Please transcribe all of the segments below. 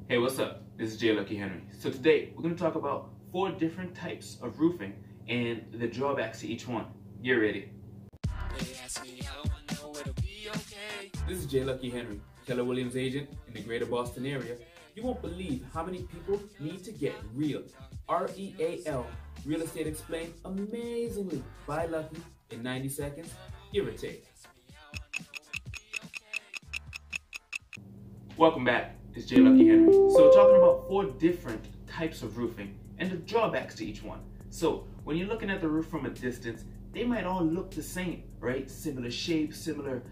Hey, what's up? This is J. Lucky Henry. So today we're going to talk about 4 different types of roofing and the drawbacks to each one. Get ready. This is J. Lucky Henry, Keller Williams agent in the greater Boston area. You won't believe how many people need to get real. R-E-A-L, Real Estate Explained amazingly by Lucky in 90 seconds, give or take. Welcome back. It's J. Lucky Henry. So we're talking about 4 different types of roofing and the drawbacks to each one. So when you're looking at the roof from a distance, they might all look the same, right? Similar shape, similar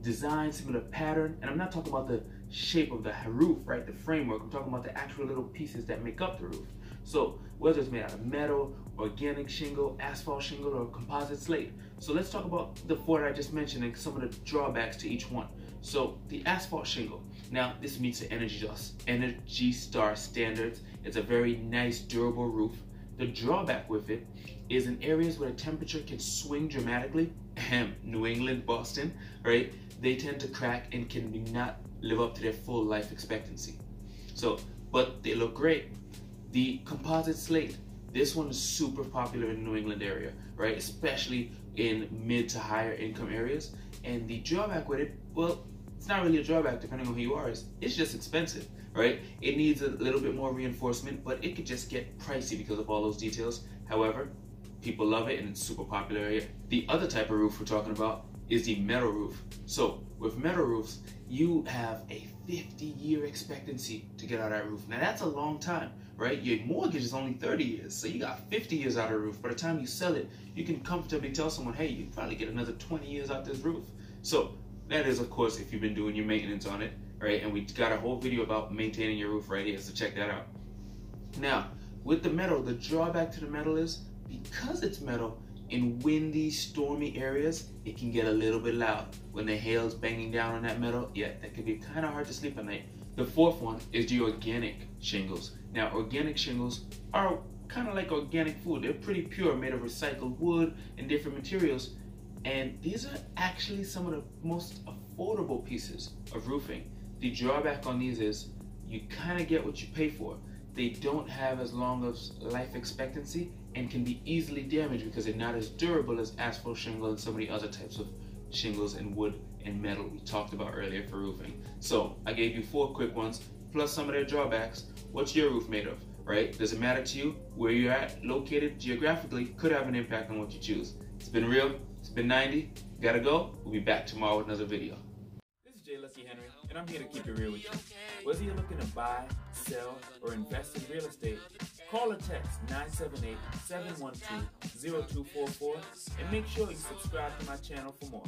design, similar pattern. And I'm not talking about the shape of the roof, right? The framework. I'm talking about the actual little pieces that make up the roof. So whether it's made out of metal, organic shingle, asphalt shingle, or composite slate. So let's talk about the 4 that I just mentioned and some of the drawbacks to each one. So the asphalt shingle. Now this meets the Energy Star standards. It's a very nice, durable roof. The drawback with it is in areas where the temperature can swing dramatically, New England, Boston, right? They tend to crack and can not live up to their full life expectancy. So, but they look great. The composite slate, this one is super popular in the New England area, right? Especially in mid to higher income areas. And the drawback with it, well, it's not really a drawback depending on who you are, it's just expensive, right? It needs a little bit more reinforcement, but it could just get pricey because of all those details. However, people love it and it's super popular here. The other type of roof we're talking about is the metal roof. So with metal roofs, you have a 50-year expectancy to get out of that roof. Now that's a long time, right? Your mortgage is only 30 years, so you got 50 years out of the roof. By the time you sell it, you can comfortably tell someone, hey, you can probably get another 20 years out this roof. So that is, of course, if you've been doing your maintenance on it, right? And we got a whole video about maintaining your roof right here, so check that out. Now, with the metal, the drawback to the metal is because it's metal, in windy, stormy areas, it can get a little bit loud. When the hail's banging down on that metal, yeah, that can be kind of hard to sleep at night. The 4th one is the organic shingles. Now, organic shingles are kind of like organic food. They're pretty pure, made of recycled wood and different materials. And these are actually some of the most affordable pieces of roofing. The drawback on these is you kind of get what you pay for. They don't have as long of life expectancy and can be easily damaged because they're not as durable as asphalt shingle and some of the other types of shingles and wood and metal we talked about earlier for roofing. So I gave you 4 quick ones, plus some of their drawbacks. What's your roof made of, right? Does it matter to you? Where you're at, located geographically, could have an impact on what you choose. It's been real. It's been 90. Gotta go. We'll be back tomorrow with another video. This is J. Lucky Henry, and I'm here to keep it real with you. Whether you're looking to buy, sell, or invest in real estate, call or text 978-712-0244 and make sure you subscribe to my channel for more.